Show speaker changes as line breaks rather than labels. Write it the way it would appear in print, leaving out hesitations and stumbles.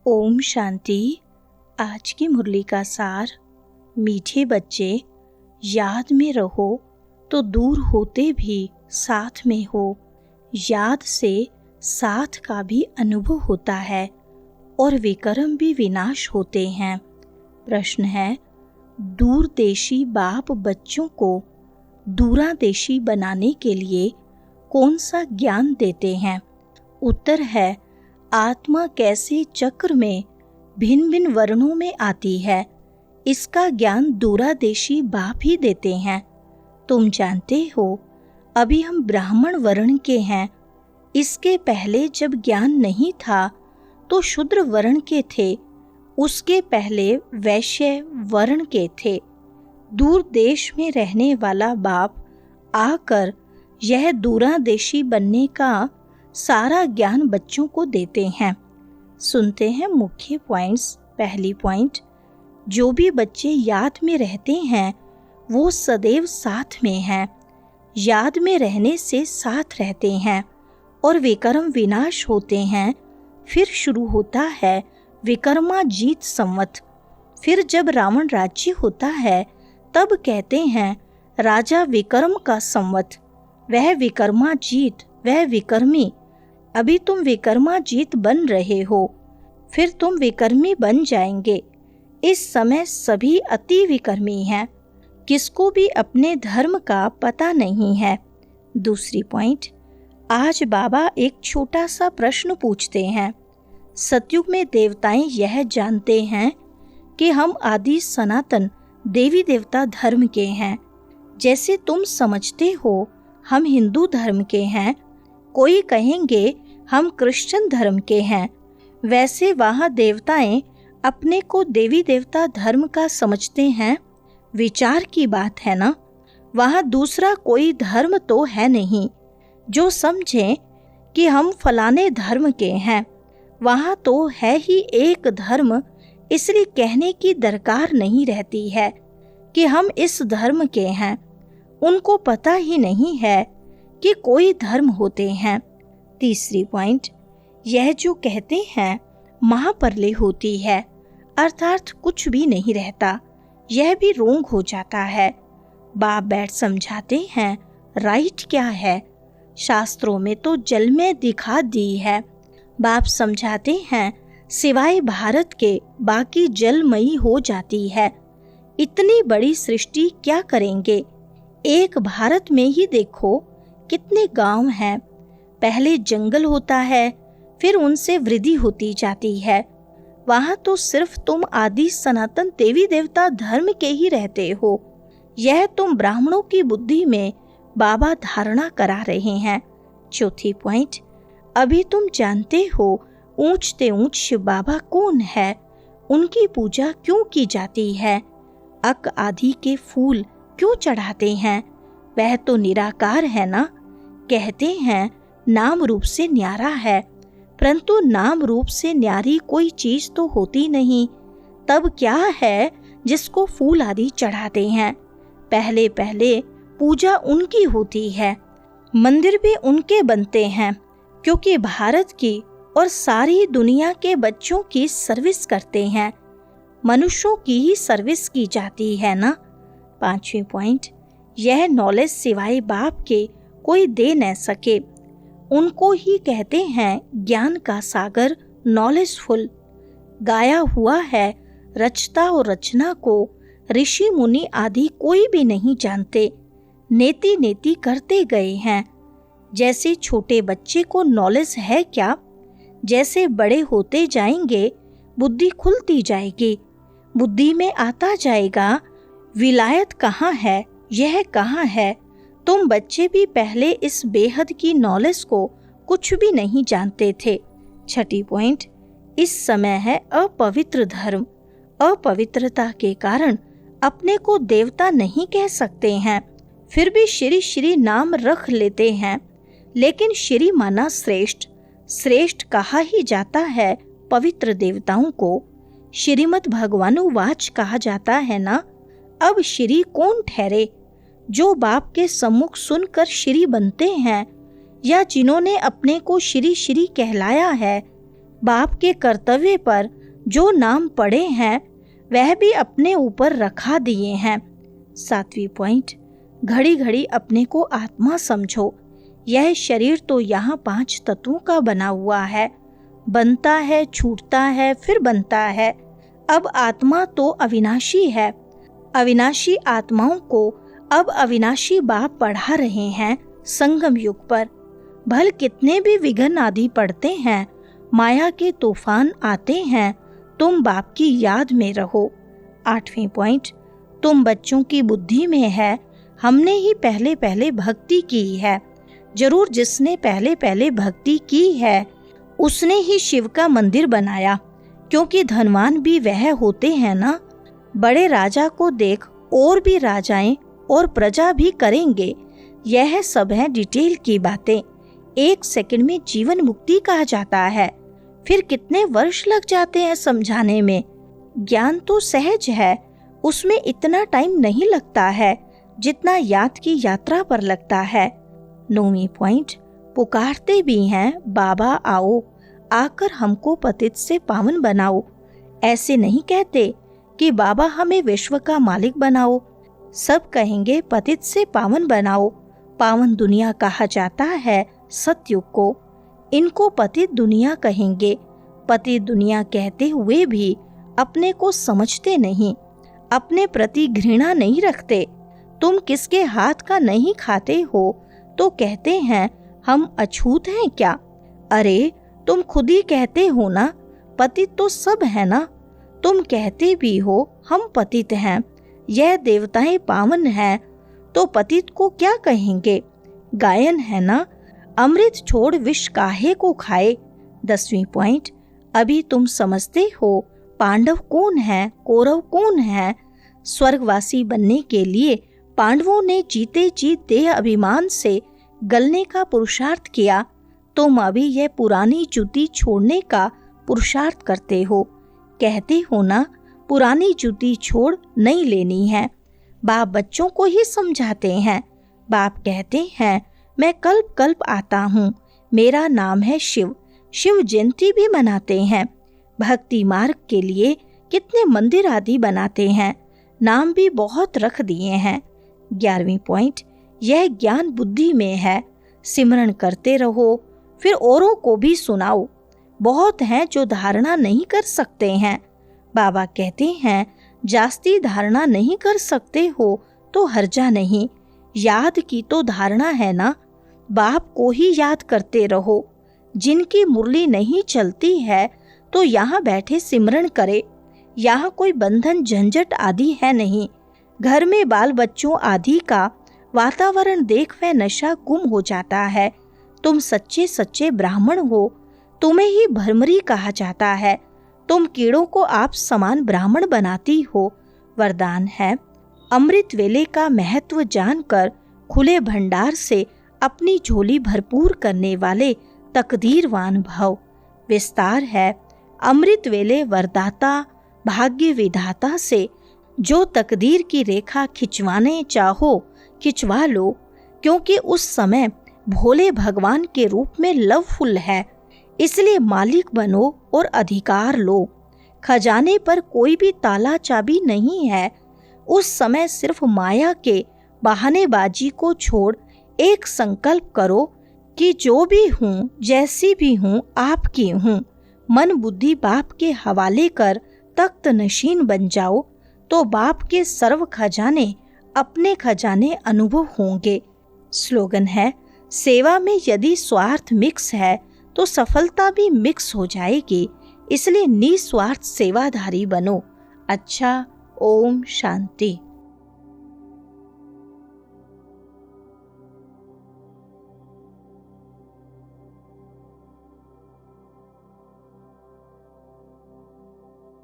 ओम शांति। आज की मुरली का सार। मीठे बच्चे, याद में रहो तो दूर होते भी साथ में हो। याद से साथ का भी अनुभव होता है और विकर्म भी विनाश होते हैं। प्रश्न है, दूरदेशी बाप बच्चों को दूरादेशी बनाने के लिए कौन सा ज्ञान देते हैं? उत्तर है, आत्मा कैसे चक्र में भिन्न भिन्न वर्णों में आती है, इसका ज्ञान दूरादेशी बाप ही देते हैं। तुम जानते हो, अभी हम ब्राह्मण वर्ण के हैं। इसके पहले जब ज्ञान नहीं था तो शूद्र वर्ण के थे, उसके पहले वैश्य वर्ण के थे। दूर देश में रहने वाला बाप आकर यह दूरादेशी बनने का सारा ज्ञान बच्चों को देते हैं। सुनते हैं मुख्य पॉइंट्स। पहली पॉइंट, जो भी बच्चे याद में रहते हैं वो सदैव साथ में हैं। याद में रहने से साथ रहते हैं और विकर्म विनाश होते हैं। फिर शुरू होता है विकर्माजीत संवत। फिर जब रावण राज्य होता है तब कहते हैं राजा विकर्म का संवत। वह विकर्माजीत, वह विकर्मी। अभी तुम विकर्माजीत बन रहे हो, फिर तुम विकर्मी बन जाएंगे। इस समय सभी अति विकर्मी हैं, किसको भी अपने धर्म का पता नहीं है। दूसरी पॉइंट, आज बाबा एक छोटा सा प्रश्न पूछते हैं। सतयुग में देवताएं यह जानते हैं कि हम आदि सनातन देवी देवता धर्म के हैं। जैसे तुम समझते हो हम हिंदू धर्म के हैं, कोई कहेंगे हम क्रिश्चियन धर्म के हैं, वैसे वहाँ देवताएं अपने को देवी देवता धर्म का समझते हैं। विचार की बात है ना। वहाँ दूसरा कोई धर्म तो है नहीं जो समझें कि हम फलाने धर्म के हैं। वहाँ तो है ही एक धर्म, इसलिए कहने की दरकार नहीं रहती है कि हम इस धर्म के हैं। उनको पता ही नहीं है कि कोई धर्म होते हैं। तीसरी पॉइंट, यह जो कहते हैं महाप्रलय होती है, अर्थात कुछ भी नहीं रहता, यह भी रोंग हो जाता है। बाप बैठ समझाते हैं राइट क्या है। शास्त्रों में तो जल में दिखा दी है। बाप समझाते हैं सिवाय भारत के बाकी जलमयी हो जाती है। इतनी बड़ी सृष्टि क्या करेंगे? एक भारत में ही देखो कितने गांव हैं। पहले जंगल होता है, फिर उनसे वृद्धि होती जाती है। वहाँ तो सिर्फ तुम आदि सनातन देवी देवता धर्म के ही रहते हो। यह तुम ब्राह्मणों की बुद्धि में बाबा धारणा करा रहे हैं। चौथी पॉइंट, अभी तुम जानते हो ऊंचते ऊंच शिव बाबा कौन है, उनकी पूजा क्यों की जाती है, अक आदि के फूल क्यों चढ़ाते हैं। वह तो निराकार है ना। कहते हैं नाम रूप से न्यारा है, परंतु नाम रूप से न्यारी कोई चीज तो होती नहीं। तब क्या है जिसको फूल आदि चढ़ाते हैं? पहले पहले पूजा उनकी होती है, मंदिर भी उनके बनते हैं, क्योंकि भारत की और सारी दुनिया के बच्चों की सर्विस करते हैं। मनुष्यों की ही सर्विस की जाती है ना। पांचवी पॉइंट, यह नॉलेज सिवाय बाप के कोई दे न सके। उनको ही कहते हैं ज्ञान का सागर, नॉलेजफुल। गाया हुआ है रचता और रचना को ऋषि मुनि आदि कोई भी नहीं जानते, नेति नेति करते गए हैं। जैसे छोटे बच्चे को नॉलेज है क्या, जैसे बड़े होते जाएंगे बुद्धि खुलती जाएगी, बुद्धि में आता जाएगा विलायत कहाँ है, यह कहाँ है। तुम बच्चे भी पहले इस बेहद की नॉलेज को कुछ भी नहीं जानते थे। छठी पॉइंट, इस समय है अपवित्र धर्म। अपवित्रता के कारण अपने को देवता नहीं कह सकते हैं, फिर भी श्री श्री नाम रख लेते हैं। लेकिन श्री माना श्रेष्ठ, श्रेष्ठ कहा ही जाता है पवित्र देवताओं को। श्रीमद् भगवानुवाच कहा जाता है ना। अब श्री कौन ठहरे? जो बाप के सम्मुख सुनकर श्री बनते हैं, या जिन्होंने अपने को श्री श्री कहलाया है, बाप के कर्तव्य पर जो नाम पड़े हैं वह भी अपने ऊपर रखा दिए हैं। 7वीं पॉइंट, घड़ी घड़ी अपने को आत्मा समझो। यह शरीर तो यहाँ 5 तत्वों का बना हुआ है, बनता है, छूटता है, फिर बनता है। अब आत्मा तो अविनाशी है। अविनाशी आत्माओं को अब अविनाशी बाप पढ़ा रहे हैं संगम युग पर। भल कितने भी विघ्न आदि पड़ते हैं, माया के तूफान आते हैं, तुम बाप की याद में रहो। 8वीं पॉइंट, तुम बच्चों की बुद्धि में है, हमने ही पहले पहले भक्ति की है। जरूर जिसने पहले पहले भक्ति की है उसने ही शिव का मंदिर बनाया, क्योंकि धनवान भी वह होते हैं ना। बड़े राजा को देख और भी राजाएं और प्रजा भी करेंगे। यह सब है डिटेल की बातें। 1 सेकंड में जीवन मुक्ति कहा जाता है, फिर कितने वर्ष लग जाते हैं समझाने में। ज्ञान तो सहज है, उसमें इतना टाइम नहीं लगता है जितना याद की यात्रा पर लगता है। 9वीं पॉइंट, पुकारते भी हैं बाबा आओ, आकर हमको पतित से पावन बनाओ। ऐसे नहीं कहते कि बाबा हमें विश्व का मालिक बनाओ, सब कहेंगे पतित से पावन बनाओ। पावन दुनिया कहा जाता है सतयुग को, इनको पतित दुनिया कहेंगे। पतित दुनिया कहते हुए भी अपने को समझते नहीं, अपने प्रति घृणा नहीं रखते। तुम किसके हाथ का नहीं खाते हो तो कहते हैं हम अछूत हैं क्या? अरे तुम खुद ही कहते हो ना, पतित तो सब है ना। तुम कहते भी हो हम पतित हैं, यह देवताएं पावन हैं, तो पतित को क्या कहेंगे? गायन है ना, अमृत छोड़ विष काहे को खाए। 10वीं पॉइंट, अभी तुम समझते हो पांडव कौन है, कौरव कौन है। स्वर्गवासी बनने के लिए पांडवों ने जीते जी देह अभिमान से गलने का पुरुषार्थ किया। तुम अभी यह पुरानी जूती छोड़ने का पुरुषार्थ करते हो। कहते हो ना पुरानी जूती छोड़ नई लेनी है। बाप बच्चों को ही समझाते हैं। बाप कहते हैं मैं कल्प कल्प आता हूँ, मेरा नाम है शिव। शिव जयंती भी मनाते हैं। भक्ति मार्ग के लिए कितने मंदिर आदि बनाते हैं, नाम भी बहुत रख दिए हैं। 11वीं पॉइंट, यह ज्ञान बुद्धि में है, सिमरण करते रहो, फिर औरों को भी सुनाओ। बहुत हैं जो धारणा नहीं कर सकते हैं। बाबा कहते हैं जास्ती धारणा नहीं कर सकते हो तो हर्जा नहीं, याद की तो धारणा है ना। बाप को ही याद करते रहो। जिनकी मुरली नहीं चलती है तो यहाँ बैठे सिमरण करे। यहाँ कोई बंधन झंझट आदि है नहीं। घर में बाल बच्चों आदि का वातावरण देख वह नशा गुम हो जाता है। तुम सच्चे सच्चे ब्राह्मण हो, तुम्हें ही भ्रमरी कहा जाता है। तुम कीड़ों को आप समान ब्राह्मण बनाती हो। वरदान है अमृत वेले का महत्व जानकर खुले भंडार से अपनी झोली भरपूर करने वाले तकदीरवान भव। विस्तार है अमृत वेले वरदाता भाग्य विधाता से जो तकदीर की रेखा खिंचवाने चाहो खिंचवा लो, क्योंकि उस समय भोले भगवान के रूप में लवफुल है, इसलिए मालिक बनो और अधिकार लो। खजाने पर कोई भी ताला चाबी नहीं है। उस समय सिर्फ माया के बहानेबाजी को छोड़ एक संकल्प करो कि जो भी हूँ जैसी भी हूँ आपकी हूँ। मन बुद्धि बाप के हवाले कर तख्त नशीन बन जाओ तो बाप के सर्व खजाने अपने खजाने अनुभव होंगे। स्लोगन है सेवा में यदि स्वार्थ मिक्स है तो सफलता भी मिक्स हो जाएगी, इसलिए निस्वार्थ सेवाधारी बनो। अच्छा, ओम शांति।